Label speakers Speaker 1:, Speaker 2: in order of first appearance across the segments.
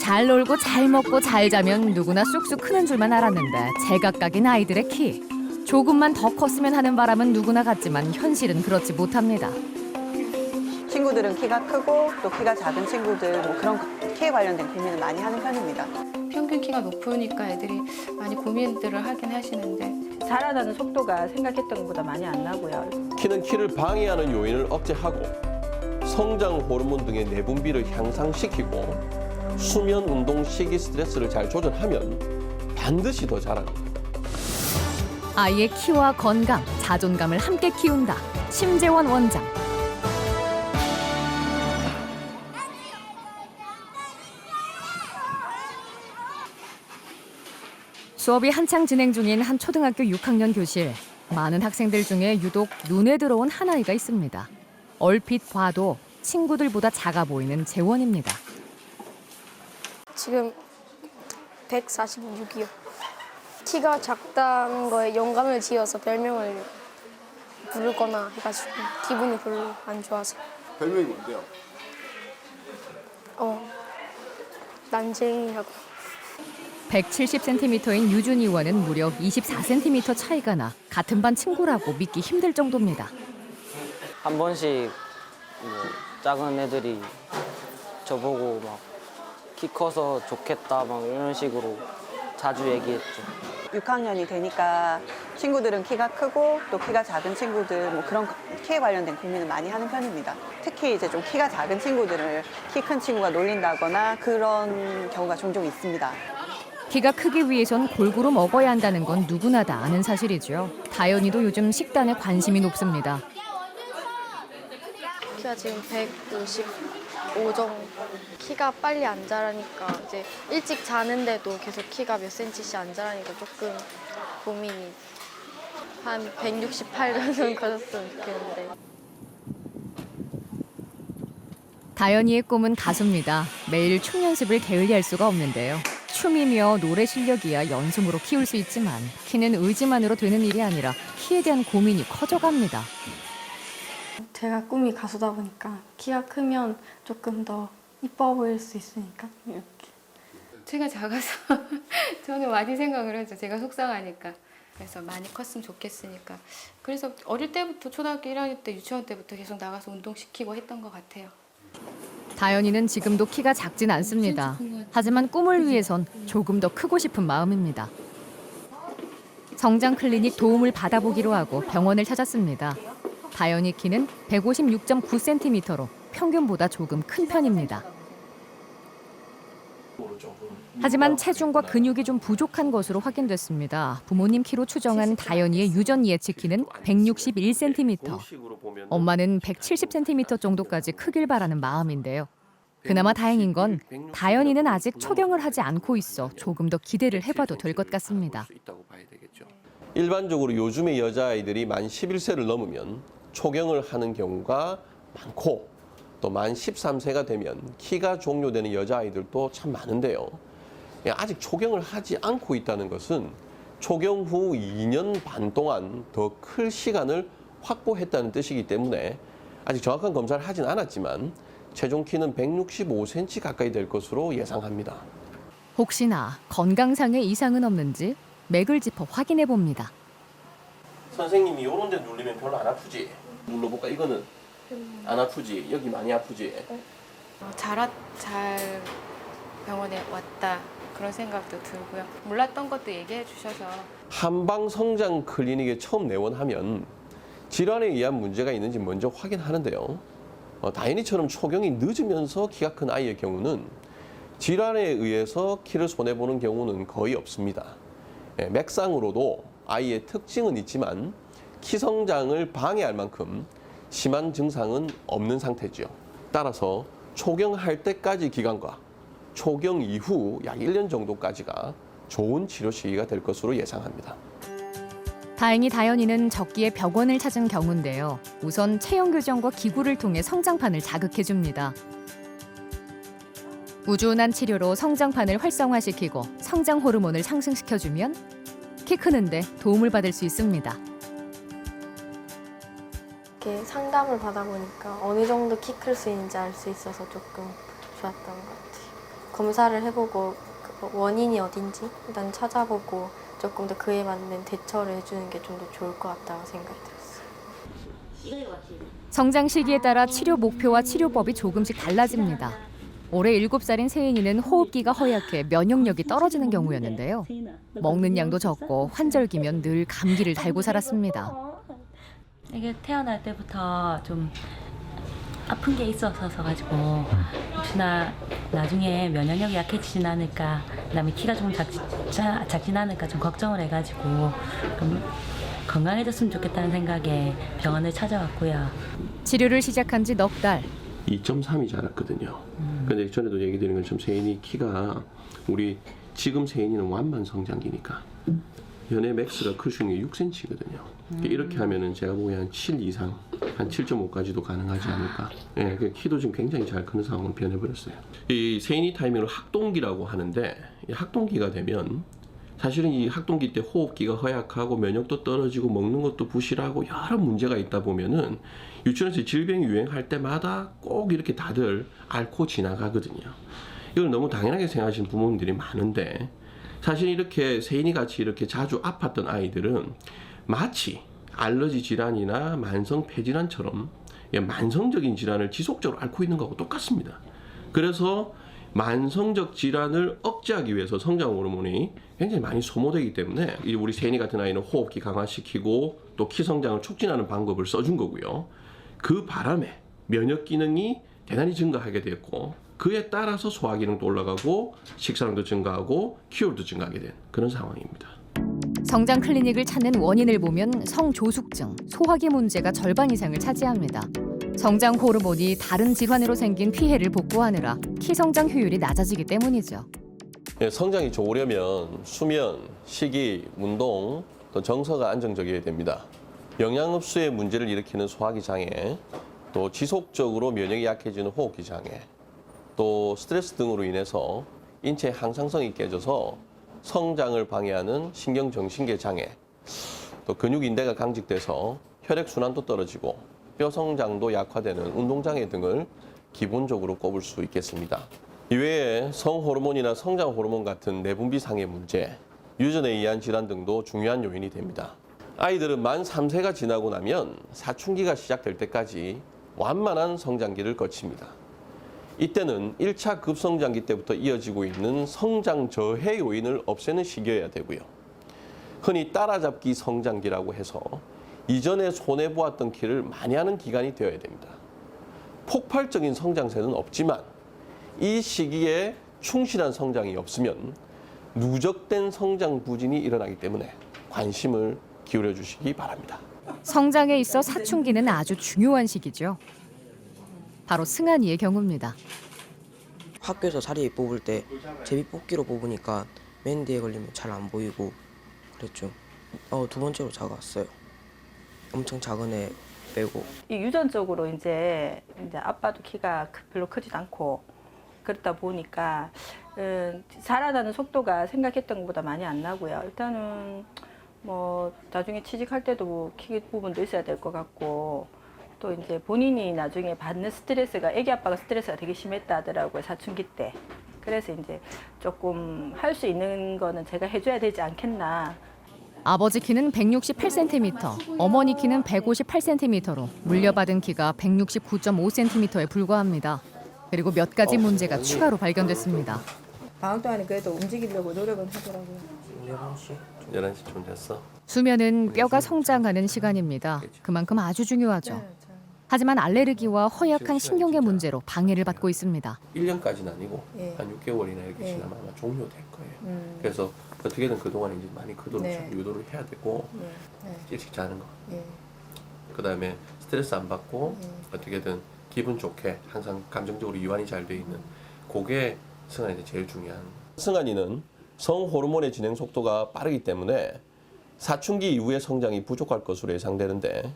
Speaker 1: 잘 놀고 잘 먹고 잘 자면 누구나 쑥쑥 크는 줄만 알았는데 제각각인 아이들의 키. 조금만 더 컸으면 하는 바람은 누구나 같지만 현실은 그렇지 못합니다.
Speaker 2: 친구들은 키가 크고 또 키가 작은 친구들 뭐 그런 키에 관련된 고민을 많이 하는 편입니다.
Speaker 3: 평균 키가 높으니까 애들이 많이 고민들을 하긴 하시는데
Speaker 4: 자라나는 속도가 생각했던 것보다 많이 안 나고요.
Speaker 5: 키는 키를 방해하는 요인을 억제하고 성장 호르몬 등의 내분비를 향상시키고 수면, 운동, 식이, 스트레스를 잘 조절하면 반드시 더 자랍니다.
Speaker 1: 아이의 키와 건강, 자존감을 함께 키운다. 심재원 원장. 수업이 한창 진행 중인 한 초등학교 6학년 교실. 많은 학생들 중에 유독 눈에 들어온 한 아이가 있습니다. 얼핏 봐도 친구들보다 작아 보이는 재원입니다.
Speaker 6: 지금 146이요. 키가 작다는 거에 영감을 지어서 별명을 부르거나 해가지고 기분이 별로 안 좋아서.
Speaker 7: 별명이 뭔데요?
Speaker 6: 난쟁이라고.
Speaker 1: 170cm인 유준이와는 무려 24cm 차이가 나 같은 반 친구라고 믿기 힘들 정도입니다.
Speaker 8: 한 번씩 뭐 작은 애들이 저보고 막 키 커서 좋겠다 막 이런 식으로 자주 얘기했죠.
Speaker 2: 6학년이 되니까 친구들은 키가 크고 또 키가 작은 친구들 뭐 그런 키에 관련된 고민을 많이 하는 편입니다. 특히 이제 좀 키가 작은 친구들을 키 큰 친구가 놀린다거나 그런 경우가 종종 있습니다.
Speaker 1: 키가 크기 위해선 골고루 먹어야 한다는 건 누구나 다 아는 사실이죠. 다현이도 요즘 식단에 관심이 높습니다.
Speaker 6: 키가 지금 155 정도. 키가 빨리 안 자라니까 이제 일찍 자는데도 계속 키가 몇 센치씩 안 자라니까 조금 고민이. 한 168 정도 커졌으면 좋겠는데.
Speaker 1: 다현이의 꿈은 가수입니다. 매일 춤 연습을 게을리할 수가 없는데요. 춤이며 노래 실력이야 연승으로 키울 수 있지만 키는 의지만으로 되는 일이 아니라 키에 대한 고민이 커져갑니다.
Speaker 9: 제가 꿈이 가수다 보니까 키가 크면 조금 더 이뻐 보일 수 있으니까 이렇게.
Speaker 3: 제가 작아서 저는 많이 생각을 하죠. 제가 속상하니까. 그래서 많이 컸으면 좋겠으니까. 그래서 어릴 때부터 초등학교 1학년 때 유치원 때부터 계속 나가서 운동시키고 했던 것 같아요.
Speaker 1: 다현이는 지금도 키가 작진 않습니다. 하지만 꿈을 위해선 조금 더 크고 싶은 마음입니다. 성장 클리닉 도움을 받아보기로 하고 병원을 찾았습니다. 다현이 키는 156.9cm로 평균보다 조금 큰 편입니다. 하지만 체중과 근육이 좀 부족한 것으로 확인됐습니다. 부모님 키로 추정한 다현이의 유전 예측 키는 161cm. 엄마는 170cm 정도까지 크길 바라는 마음인데요. 그나마 다행인 건 다현이는 아직 초경을 하지 않고 있어 조금 더 기대를 해봐도 될 것 같습니다.
Speaker 5: 일반적으로 요즘의 여자아이들이 만 11세를 넘으면 초경을 하는 경우가 많고 또 만 13세가 되면 키가 종료되는 여자아이들도 참 많은데요. 아직 초경을 하지 않고 있다는 것은 초경 후 2년 반 동안 더 클 시간을 확보했다는 뜻이기 때문에 아직 정확한 검사를 하진 않았지만 최종 키는 165cm 가까이 될 것으로 예상합니다.
Speaker 1: 혹시나 건강상의 이상은 없는지 맥을 짚어 확인해 봅니다.
Speaker 5: 선생님이 이런 데 눌리면 별로 안 아프지? 눌러볼까? 이거는 안 아프지? 여기 많이 아프지?
Speaker 3: 잘 병원에 왔다 그런 생각도 들고요. 몰랐던 것도 얘기해 주셔서.
Speaker 5: 한방 성장 클리닉에 처음 내원하면 질환에 의한 문제가 있는지 먼저 확인하는데요. 다현이처럼 초경이 늦으면서 키가 큰 아이의 경우는 질환에 의해서 키를 손해보는 경우는 거의 없습니다. 맥상으로도 아이의 특징은 있지만 키 성장을 방해할 만큼 심한 증상은 없는 상태죠. 따라서 초경할 때까지 기간과 초경 이후 약 1년 정도까지가 좋은 치료 시기가 될 것으로 예상합니다.
Speaker 1: 다행히 다현이는 적기에 병원을 찾은 경우인데요. 우선 체형 교정과 기구를 통해 성장판을 자극해줍니다. 꾸준한 치료로 성장판을 활성화시키고 성장 호르몬을 상승시켜주면 키 크는데 도움을 받을 수 있습니다.
Speaker 6: 이렇게 상담을 받아보니까 어느 정도 키 클 수 있는지 알 수 있어서 조금 좋았던 것 같아요.
Speaker 9: 검사를 해보고 그 원인이 어딘지 일단 찾아보고 조금 더 그에 맞는 대처를 해주는 게 좀 더 좋을 것 같다고 생각이 들었어요.
Speaker 1: 성장 시기에 따라 치료 목표와 치료법이 조금씩 달라집니다. 올해 7살인 세인이는 호흡기가 허약해 면역력이 떨어지는 경우였는데요. 먹는 양도 적고 환절기면 늘 감기를 달고 살았습니다.
Speaker 7: 이게 태어날 때부터 좀 아픈 게 있어서 가지고 혹시나 나중에 면역력이 약해지진 않을까, 그다음에 키가 좀 작진 않을까 좀 걱정을 해가지고 좀 건강해졌으면 좋겠다는 생각에 병원을 찾아왔고요.
Speaker 1: 치료를 시작한 지 넉 달.
Speaker 5: 2.3이 자랐거든요. 근데 전에도 얘기 드린 것처럼 세인이 키가 우리 지금 세인이는 완만 성장기니까 연애 맥스가 클 수 있는 게 6cm거든요. 이렇게 하면은 제가 보기엔 한 7 이상, 한 7.5까지도 가능하지 않을까. 예, 그 키도 지금 굉장히 잘 크는 상황으로 변해버렸어요. 이 세인이 타이밍을 학동기라고 하는데, 이 학동기가 되면 사실은 이 학동기 때 호흡기가 허약하고 면역도 떨어지고 먹는 것도 부실하고 여러 문제가 있다 보면은 유치원에서 질병이 유행할 때마다 꼭 이렇게 다들 앓고 지나가거든요. 이걸 너무 당연하게 생각하시는 부모님들이 많은데, 사실 이렇게 세인이 같이 이렇게 자주 아팠던 아이들은 마치 알러지 질환이나 만성 폐질환처럼 만성적인 질환을 지속적으로 앓고 있는 거하고 똑같습니다. 그래서 만성적 질환을 억제하기 위해서 성장 호르몬이 굉장히 많이 소모되기 때문에 우리 세인이 같은 아이는 호흡기 강화시키고 또 키 성장을 촉진하는 방법을 써준 거고요. 그 바람에 면역 기능이 대단히 증가하게 됐고, 그에 따라서 소화 기능도 올라가고 식사량도 증가하고 키율도 증가하게 된 그런 상황입니다.
Speaker 1: 성장 클리닉을 찾는 원인을 보면 성조숙증, 소화기 문제가 절반 이상을 차지합니다. 성장 호르몬이 다른 질환으로 생긴 피해를 복구하느라 키 성장 효율이 낮아지기 때문이죠.
Speaker 5: 성장이 좋으려면 수면, 식이, 운동, 또 정서가 안정적이어야 됩니다. 영양 흡수에 문제를 일으키는 소화기 장애, 또 지속적으로 면역이 약해지는 호흡기 장애, 또 스트레스 등으로 인해서 인체 항상성이 깨져서 성장을 방해하는 신경정신계 장애, 또 근육인대가 강직돼서 혈액순환도 떨어지고 뼈 성장도 약화되는 운동장애 등을 기본적으로 꼽을 수 있겠습니다. 이외에 성호르몬이나 성장 호르몬 같은 내분비상의 문제, 유전에 의한 질환 등도 중요한 요인이 됩니다. 아이들은 만 3세가 지나고 나면 사춘기가 시작될 때까지 완만한 성장기를 거칩니다. 이때는 1차 급성장기 때부터 이어지고 있는 성장 저해 요인을 없애는 시기여야 되고요. 흔히 따라잡기 성장기라고 해서 이전에 손해보았던 키를 많이 하는 기간이 되어야 됩니다. 폭발적인 성장세는 없지만 이 시기에 충실한 성장이 없으면 누적된 성장 부진이 일어나기 때문에 관심을 기울여 주시기 바랍니다.
Speaker 1: 성장에 있어 사춘기는 아주 중요한 시기죠. 바로 승한이의 경우입니다.
Speaker 10: 학교에서 자리 뽑을 때 제비 뽑기로 뽑으니까 맨 뒤에 걸리면 잘 안 보이고 그랬죠. 두 번째로 작았어요. 엄청 작은 애 빼고.
Speaker 4: 이 유전적으로 이제 아빠도 키가 별로 크지도 않고 그렇다 보니까 자라나는 속도가 생각했던 것보다 많이 안 나고요. 일단은 뭐 나중에 취직할 때도 뭐 키 부분도 있어야 될 것 같고, 또 이제 본인이 나중에 받는 스트레스가, 애기 아빠가 스트레스가 되게 심했다 하더라고요, 사춘기 때. 그래서 이제 조금 할 수 있는 거는 제가 해줘야 되지 않겠나.
Speaker 1: 아버지 키는 168cm, 어머니 키는 158cm로 물려받은 키가 169.5cm에 불과합니다. 그리고 몇 가지 문제가 추가로 발견됐습니다.
Speaker 4: 방학 동안에 그래도 움직이려고 노력은 하더라고요.
Speaker 5: 11시쯤 됐어.
Speaker 1: 수면은 뼈가 성장하는 시간입니다. 그만큼 아주 중요하죠. 하지만 알레르기와 허약한 신경계 문제로 방해를 받고 있습니다.
Speaker 5: 1년까지는 아니고
Speaker 4: 예.
Speaker 5: 한 6개월이나 이렇게
Speaker 4: 예.
Speaker 5: 지나면 아마 종료될 거예요. 그래서 어떻게든 그동안 이제 많이 크도록
Speaker 4: 네.
Speaker 5: 자꾸 유도를 해야 되고 일찍 자는 거.
Speaker 4: 예.
Speaker 5: 그다음에 스트레스 안 받고 어떻게든 기분 좋게 항상 감정적으로 이완이 잘 돼 있는 그게 승한이한테 제일 중요한. 승한이는 성호르몬의 진행 속도가 빠르기 때문에 사춘기 이후의 성장이 부족할 것으로 예상되는데,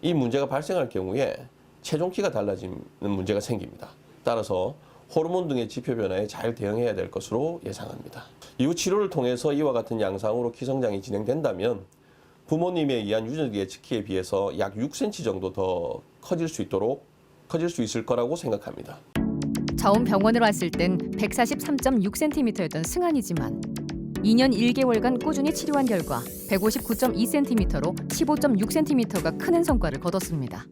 Speaker 5: 이 문제가 발생할 경우에 체중키가 달라지는 문제가 생깁니다. 따라서 호르몬 등의 지표 변화에 잘 대응해야 될 것으로 예상합니다. 이후 치료를 통해서 이와 같은 양상으로 키 성장이 진행된다면 부모님에 의한 유전적 예측키에 비해서 약 6cm 정도 더 커질 수 있을 거라고 생각합니다.
Speaker 1: 처음 병원을 왔을 땐 143.6cm였던 승환이지만 2년 1개월간 꾸준히 치료한 결과 159.2cm로 15.6cm가 크는 성과를 거뒀습니다.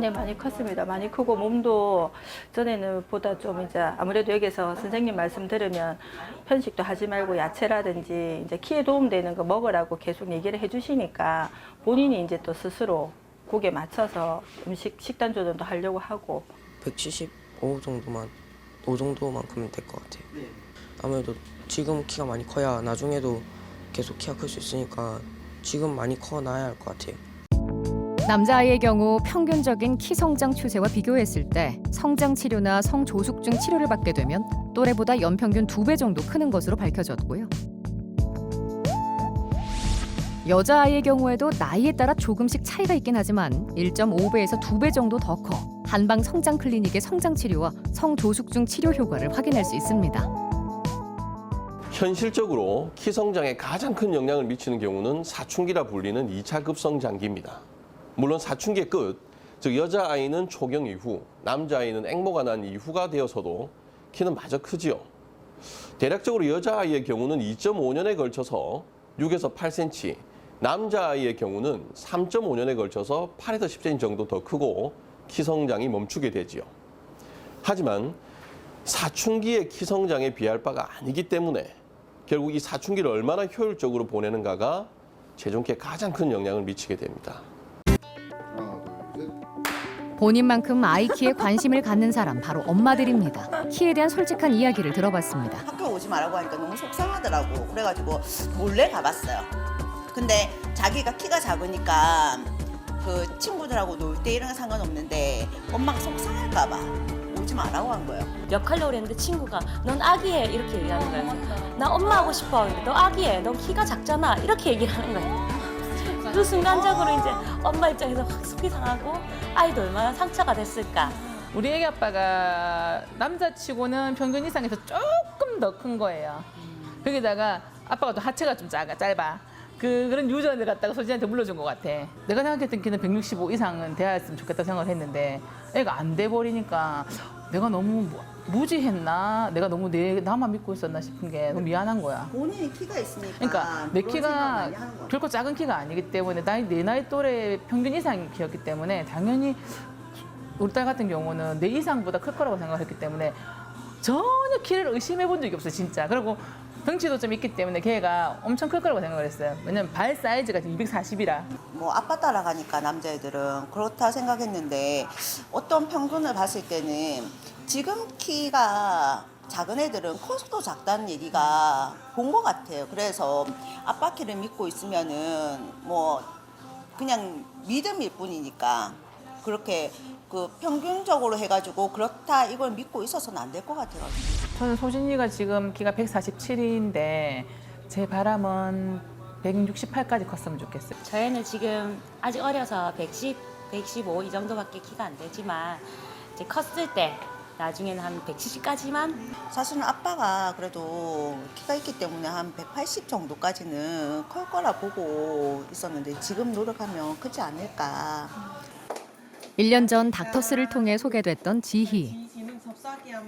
Speaker 4: 네, 많이 컸습니다. 많이 크고 몸도 전에는 보다 좀 이제 아무래도 여기서 선생님 말씀 들으면 편식도 하지 말고 야채라든지 이제 키에 도움되는 거 먹으라고 계속 얘기를 해주시니까 본인이 이제 또 스스로 그에 맞춰서 식단 조절도 하려고 하고
Speaker 10: 175 정도만큼은 될 것 같아요. 아무래도 지금 키가 많이 커야 나중에도 계속 키가 클 수 있으니까 지금 많이 커놔야 할 것 같아요.
Speaker 1: 남자아이의 경우 평균적인 키 성장 추세와 비교했을 때 성장 치료나 성조숙증 치료를 받게 되면 또래보다 연평균 2배 정도 크는 것으로 밝혀졌고요. 여자아이의 경우에도 나이에 따라 조금씩 차이가 있긴 하지만 1.5배에서 2배 정도 더 커 한방 성장 클리닉의 성장 치료와 성조숙증 치료 효과를 확인할 수 있습니다.
Speaker 5: 현실적으로 키 성장에 가장 큰 영향을 미치는 경우는 사춘기라 불리는 2차 급성 장기입니다. 물론 사춘기의 끝, 즉 여자아이는 초경 이후, 남자아이는 앵모가 난 이후가 되어서도 키는 마저 크지요. 대략적으로 여자아이의 경우는 2.5년에 걸쳐서 6에서 8cm, 남자아이의 경우는 3.5년에 걸쳐서 8에서 10cm 정도 더 크고 키 성장이 멈추게 되지요. 하지만 사춘기의 키 성장에 비할 바가 아니기 때문에 결국 이 사춘기를 얼마나 효율적으로 보내는가가 체중 키에 가장 큰 영향을 미치게 됩니다.
Speaker 1: 본인만큼 아이 키에 관심을 갖는 사람 바로 엄마들입니다. 키에 대한 솔직한 이야기를 들어봤습니다.
Speaker 11: 학교 오지 말라고 하니까 너무 속상하더라고. 그래가지고 몰래 가봤어요. 근데 자기가 키가 작으니까 그 친구들하고 놀 때 이런 거 상관없는데 엄마가 속상할까 봐 오지 말라고 한 거예요.
Speaker 7: 역할로 그랬는데 친구가 넌 아기해 이렇게 얘기하는 거야. 나 엄마 하고 싶어. 너 아기해. 너 키가 작잖아. 이렇게 얘기를 하는 거야. 그 순간적으로 이제 엄마 입장에서 확 속이 상하고 아이도 얼마나 상처가 됐을까.
Speaker 12: 우리 애기 아빠가 남자치고는 평균 이상에서 조금 더 큰 거예요. 거기다가 아빠가 또 하체가 좀 짧아. 그런 유전을 갖다가 소진한테 물려준 것 같아. 내가 생각했던 키는 165 이상은 돼야했으면 좋겠다 생각을 했는데 애가 안 돼 버리니까 내가 너무 무지했나? 내가 너무 나만 믿고 있었나 싶은 게 너무 미안한 거야.
Speaker 11: 본인이 키가 있으니까.
Speaker 12: 그러니까 내 키가 결코 작은 키가 아니기 때문에 내 나이 또래 평균 이상의 키였기 때문에 당연히 우리 딸 같은 경우는 내 이상보다 클 거라고 생각했기 때문에 전혀 키를 의심해 본 적이 없어요, 진짜. 그리고 덩치도 좀 있기 때문에 걔가 엄청 클 거라고 생각을 했어요. 왜냐면 발 사이즈가 240이라.
Speaker 11: 뭐 아빠 따라가니까 남자애들은 그렇다 생각했는데 어떤 평균을 봤을 때는 지금 키가 작은 애들은 커서도 작다는 얘기가 본 것 같아요. 그래서 아빠 키를 믿고 있으면은 뭐 그냥 믿음일 뿐이니까 그렇게 그 평균적으로 해가지고 그렇다 이걸 믿고 있어서는 안 될 것 같아요.
Speaker 12: 저는 소진이가 지금 키가 147인데 제 바람은 168까지 컸으면 좋겠어요.
Speaker 7: 저희는 지금 아직 어려서 110, 115 이 정도밖에 키가 안 되지만 이제 컸을 때 나중에는 한 170까지만.
Speaker 11: 사실은 아빠가 그래도 키가 있기 때문에 한 180 정도까지는 클 거라 보고 있었는데 지금 노력하면 크지 않을까.
Speaker 1: 1년 전 닥터스를 통해 소개됐던 지희.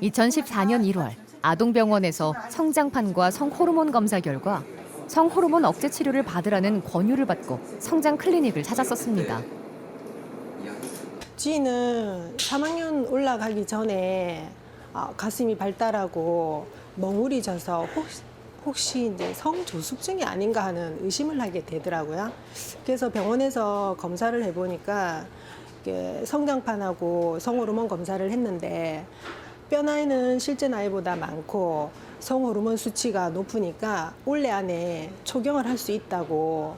Speaker 1: 2014년 1월 아동병원에서 성장판과 성호르몬 검사 결과 성호르몬 억제 치료를 받으라는 권유를 받고 성장 클리닉을 찾았었습니다.
Speaker 13: 지희는 3학년 올라가기 전에 가슴이 발달하고 멍울이 져서 혹시 이제 성조숙증이 아닌가 하는 의심을 하게 되더라고요. 그래서 병원에서 검사를 해보니까 성장판하고 성호르몬 검사를 했는데 뼈 나이는 실제 나이보다 많고 성호르몬 수치가 높으니까 올해 안에 초경을 할 수 있다고.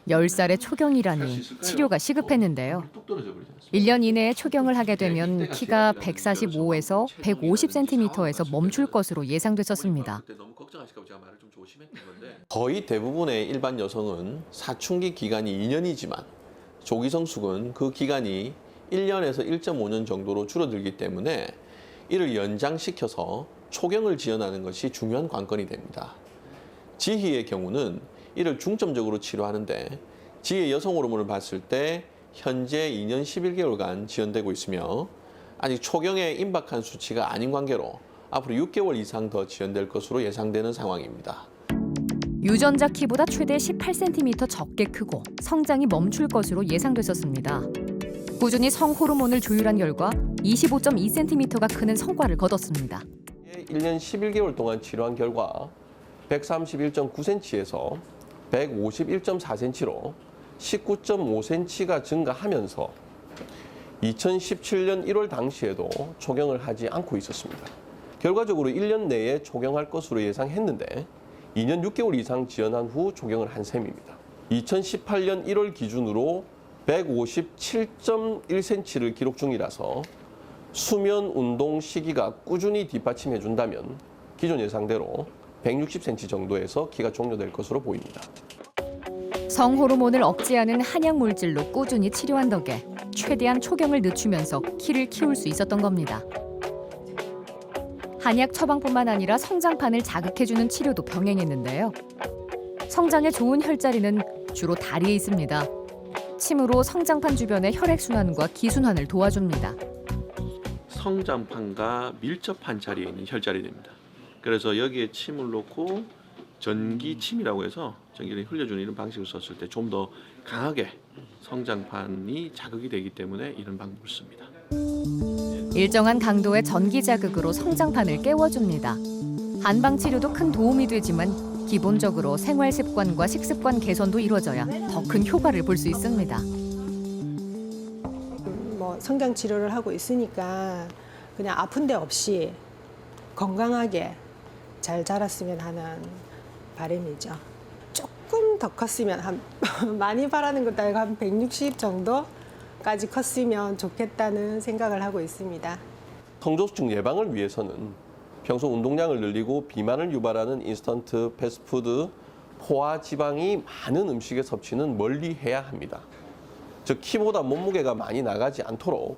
Speaker 1: 10살의 초경이라니 치료가 시급했는데요. 1년 이내에 초경을 하게 되면 키가 145에서 150cm에서 멈출 것으로 예상됐었습니다.
Speaker 5: 거의 대부분의 일반 여성은 사춘기 기간이 2년이지만 조기 성숙은 그 기간이 1년에서 1.5년 정도로 줄어들기 때문에 이를 연장시켜서 초경을 지원하는 것이 중요한 관건이 됩니다. 지희의 경우는 이를 중점적으로 치료하는데 지희의 여성 호르몬을 봤을 때 현재 2년 11개월간 지연되고 있으며 아직 초경에 임박한 수치가 아닌 관계로 앞으로 6개월 이상 더 지연될 것으로 예상되는 상황입니다.
Speaker 1: 유전자 키보다 최대 18cm 적게 크고 성장이 멈출 것으로 예상됐었습니다. 꾸준히 성호르몬을 조율한 결과 25.2cm가 크는 성과를 거뒀습니다.
Speaker 5: 1년 11개월 동안 치료한 결과 131.9cm에서 151.4cm로 19.5cm가 증가하면서 2017년 1월 당시에도 초경을 하지 않고 있었습니다. 결과적으로 1년 내에 초경할 것으로 예상했는데 2년 6개월 이상 지연한 후 초경을 한 셈입니다. 2018년 1월 기준으로 157.1cm를 기록 중이라서 수면 운동 시기가 꾸준히 뒷받침해 준다면 기존 예상대로 160cm 정도에서 키가 종료될 것으로 보입니다.
Speaker 1: 성호르몬을 억제하는 한약 물질로 꾸준히 치료한 덕에 최대한 초경을 늦추면서 키를 키울 수 있었던 겁니다. 한약 처방뿐만 아니라 성장판을 자극해주는 치료도 병행했는데요. 성장에 좋은 혈자리는 주로 다리에 있습니다. 침으로 성장판 주변의 혈액순환과 기순환을 도와줍니다.
Speaker 14: 성장판과 밀접한 자리에 있는 혈자리입니다. 그래서 여기에 침을 놓고 전기침이라고 해서 전기를 흘려주는 이런 방식을 썼을 때 좀 더 강하게 성장판이 자극이 되기 때문에 이런 방법을 씁니다.
Speaker 1: 일정한 강도의 전기 자극으로 성장판을 깨워줍니다. 한방 치료도 큰 도움이 되지만 기본적으로 생활 습관과 식습관 개선도 이루어져야 더 큰 효과를 볼 수 있습니다.
Speaker 13: 뭐 성장 치료를 하고 있으니까 그냥 아픈 데 없이 건강하게 잘 자랐으면 하는 바람이죠. 조금 더 컸으면 한 많이 바라는 것도 아니고 한 160 정도까지 컸으면 좋겠다는 생각을 하고 있습니다.
Speaker 5: 성조숙증 예방을 위해서는 평소 운동량을 늘리고 비만을 유발하는 인스턴트 패스트푸드, 포화 지방이 많은 음식의 섭취는 멀리해야 합니다. 즉 키보다 몸무게가 많이 나가지 않도록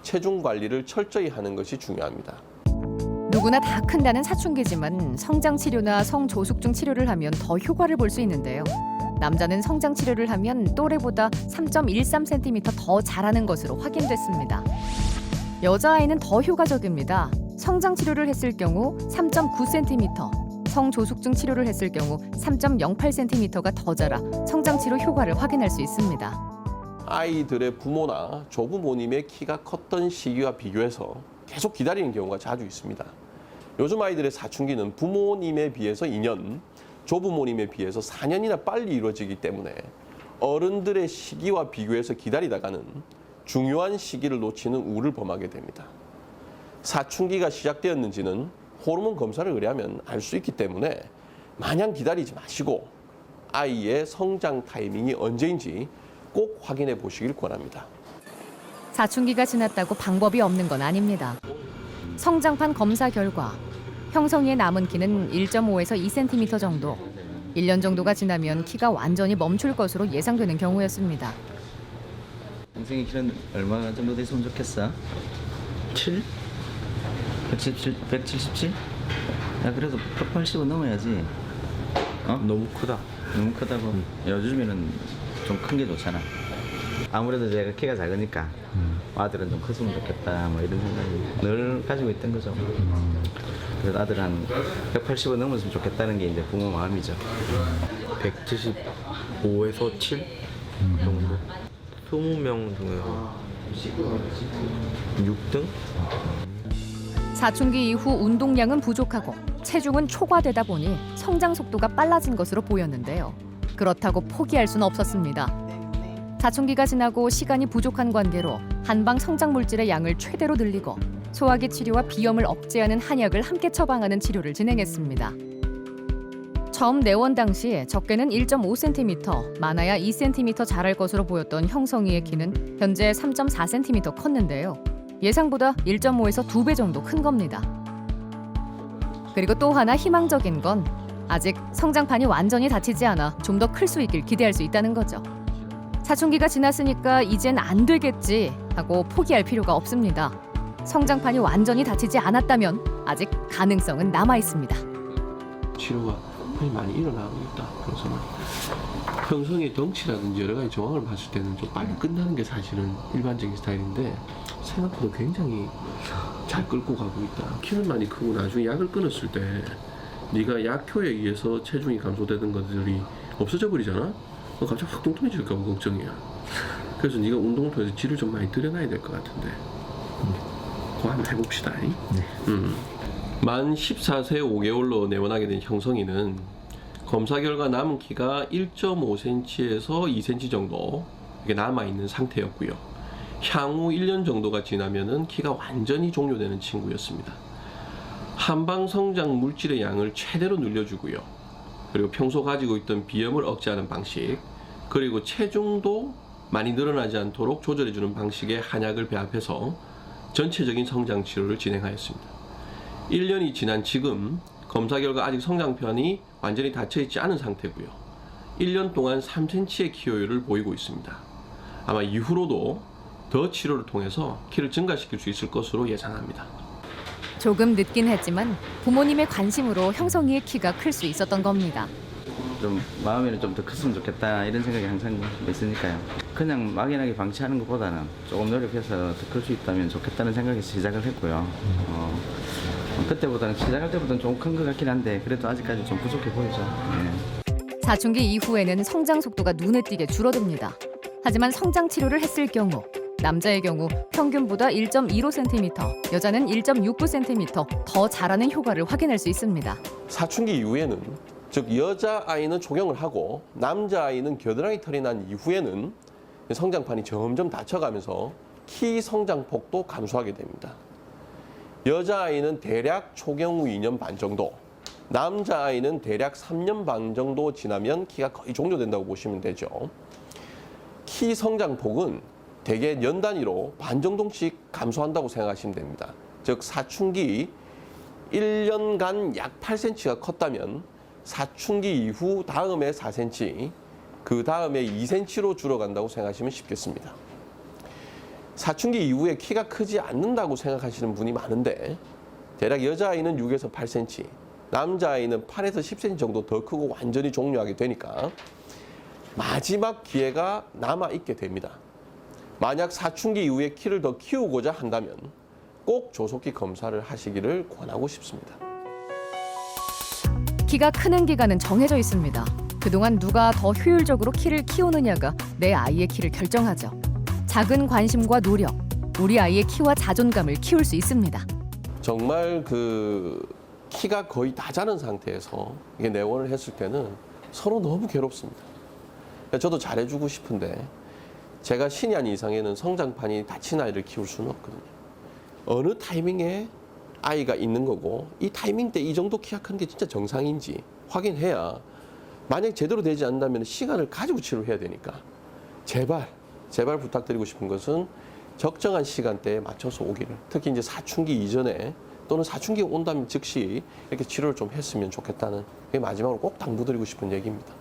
Speaker 5: 체중 관리를 철저히 하는 것이 중요합니다.
Speaker 1: 누구나 다 큰다는 사춘기지만 성장 치료나 성조숙증 치료를 하면 더 효과를 볼 수 있는데요. 남자는 성장 치료를 하면 또래보다 3.13cm 더 자라는 것으로 확인됐습니다. 여자아이는 더 효과적입니다. 성장 치료를 했을 경우 3.9cm, 성조숙증 치료를 했을 경우 3.08cm가 더 자라 성장 치료 효과를 확인할 수 있습니다.
Speaker 5: 아이들의 부모나 조부모님의 키가 컸던 시기와 비교해서 계속 기다리는 경우가 자주 있습니다. 요즘 아이들의 사춘기는 부모님에 비해서 2년, 조부모님에 비해서 4년이나 빨리 이루어지기 때문에 어른들의 시기와 비교해서 기다리다가는 중요한 시기를 놓치는 우를 범하게 됩니다. 사춘기가 시작되었는지는 호르몬 검사를 의뢰하면 알 수 있기 때문에 마냥 기다리지 마시고 아이의 성장 타이밍이 언제인지 꼭 확인해 보시길 권합니다.
Speaker 1: 사춘기가 지났다고 방법이 없는 건 아닙니다. 성장판 검사 결과 형성이의 남은 키는 1.5에서 2cm 정도. 1년 정도가 지나면 키가 완전히 멈출 것으로 예상되는 경우였습니다.
Speaker 15: 동생이 키는 얼마 정도 됐으면 좋겠어? 7? 177? 야 그래도 180은 넘어야지. 어?
Speaker 14: 너무 크다.
Speaker 15: 너무 크다고? 요즘에는 좀 큰 게 좋잖아. 아무래도 제가 키가 작으니까 아들은 좀 컸으면 좋겠다 뭐 이런 생각이 늘 가지고 있던 거죠. 그래서 아들 한 180은 넘었으면 좋겠다는 게 이제 부모 마음이죠.
Speaker 14: 175에서 7 정도. 20명 중에서 6등?
Speaker 1: 사춘기 이후 운동량은 부족하고 체중은 초과되다 보니 성장 속도가 빨라진 것으로 보였는데요. 그렇다고 포기할 수는 없었습니다. 사춘기가 지나고 시간이 부족한 관계로 한방 성장 물질의 양을 최대로 늘리고 소화기 치료와 비염을 억제하는 한약을 함께 처방하는 치료를 진행했습니다. 처음 내원 당시 적게는 1.5cm, 많아야 2cm 자랄 것으로 보였던 형성이의 키는 현재 3.4cm 컸는데요. 예상보다 1.5에서 2배 정도 큰 겁니다. 그리고 또 하나 희망적인 건 아직 성장판이 완전히 닫히지 않아 좀 더 클 수 있길 기대할 수 있다는 거죠. 사춘기가 지났으니까 이젠 안 되겠지 하고 포기할 필요가 없습니다. 성장판이 완전히 닫히지 않았다면 아직 가능성은 남아 있습니다.
Speaker 14: 치료가
Speaker 5: 성장판이 많이 일어나고 있다. 그래서 형성의 덩치라든지 여러 가지 정황을 봤을 때는 좀 빨리 끝나는 게 사실은 일반적인 스타일인데 생각보다 굉장히 잘 끌고 가고 있다. 키는 많이 크고 나중에 약을 끊었을 때 네가 약효에 의해서 체중이 감소되던 것들이 없어져 버리잖아? 너 갑자기 확 뚱뚱해질까 봐 걱정이야. 그래서 네가 운동을 통해서 질을 좀 많이 들여놔야 될 것 같은데 그거 한번 해봅시다. 만 14세 5개월로 내원하게 된 형성이는 검사 결과 남은 키가 1.5cm에서 2cm 정도 이게 남아있는 상태였고요. 향후 1년 정도가 지나면은 키가 완전히 종료되는 친구였습니다. 한방 성장 물질의 양을 최대로 늘려주고요. 그리고 평소 가지고 있던 비염을 억제하는 방식, 그리고 체중도 많이 늘어나지 않도록 조절해주는 방식의 한약을 배합해서 전체적인 성장 치료를 진행하였습니다. 1년이 지난 지금 검사 결과 아직 성장편이 완전히 닫혀있지 않은 상태고요. 1년 동안 3cm의 키 효율을 보이고 있습니다. 아마 이후로도 더 치료를 통해서 키를 증가시킬 수 있을 것으로 예상합니다.
Speaker 1: 조금 늦긴 했지만 부모님의 관심으로 형성이의 키가 클 수 있었던 겁니다.
Speaker 15: 좀 마음에는 좀 더 컸으면 좋겠다 이런 생각이 항상 있으니까요. 그냥 막연하게 방치하는 것보다는 조금 노력해서 더 클 수 있다면 좋겠다는 생각에서 시작을 했고요. 그때보다는 시작할 때보다는 좀 큰 것 같긴 한데 그래도 아직까지 좀 부족해 보이죠.
Speaker 1: 사춘기 이후에는 성장 속도가 눈에 띄게 줄어듭니다. 하지만 성장 치료를 했을 경우 남자의 경우 평균보다 1.25cm, 여자는 1.69cm 더 자라는 효과를 확인할 수 있습니다.
Speaker 5: 사춘기 이후에는 즉 여자아이는 초경을 하고 남자아이는 겨드랑이 털이 난 이후에는 성장판이 점점 닫혀가면서 키 성장폭도 감소하게 됩니다. 여자아이는 대략 초경 후 2년 반 정도, 남자아이는 대략 3년 반 정도 지나면 키가 거의 종료된다고 보시면 되죠. 키 성장폭은 대개 년 단위로 반 정도씩 감소한다고 생각하시면 됩니다. 즉 사춘기 1년간 약 8cm가 컸다면 사춘기 이후 다음에 4cm, 그 다음에 2cm로 줄어간다고 생각하시면 쉽겠습니다. 사춘기 이후에 키가 크지 않는다고 생각하시는 분이 많은데 대략 여자아이는 6에서 8cm, 남자아이는 8에서 10cm 정도 더 크고 완전히 종료하게 되니까 마지막 기회가 남아있게 됩니다. 만약 사춘기 이후에 키를 더 키우고자 한다면 꼭 조속히 검사를 하시기를 권하고 싶습니다.
Speaker 1: 키가 크는 기간은 정해져 있습니다. 그동안 누가 더 효율적으로 키를 키우느냐가 내 아이의 키를 결정하죠. 작은 관심과 노력, 우리 아이의 키와 자존감을 키울 수 있습니다.
Speaker 5: 정말 그 키가 거의 다 자른 상태에서 이게 내원을 했을 때는 서로 너무 괴롭습니다. 저도 잘해주고 싶은데 제가 신이 아닌 이상에는 성장판이 닫힌 아이를 키울 수는 없거든요. 어느 타이밍에 아이가 있는 거고 이 타이밍 때 이 정도 키가 큰 게 진짜 정상인지 확인해야 만약 제대로 되지 않는다면 시간을 가지고 치료해야 되니까 제발 부탁드리고 싶은 것은 적정한 시간대에 맞춰서 오기를, 특히 이제 사춘기 이전에 또는 사춘기가 온다면 즉시 이렇게 치료를 좀 했으면 좋겠다는 게 마지막으로 꼭 당부드리고 싶은 얘기입니다.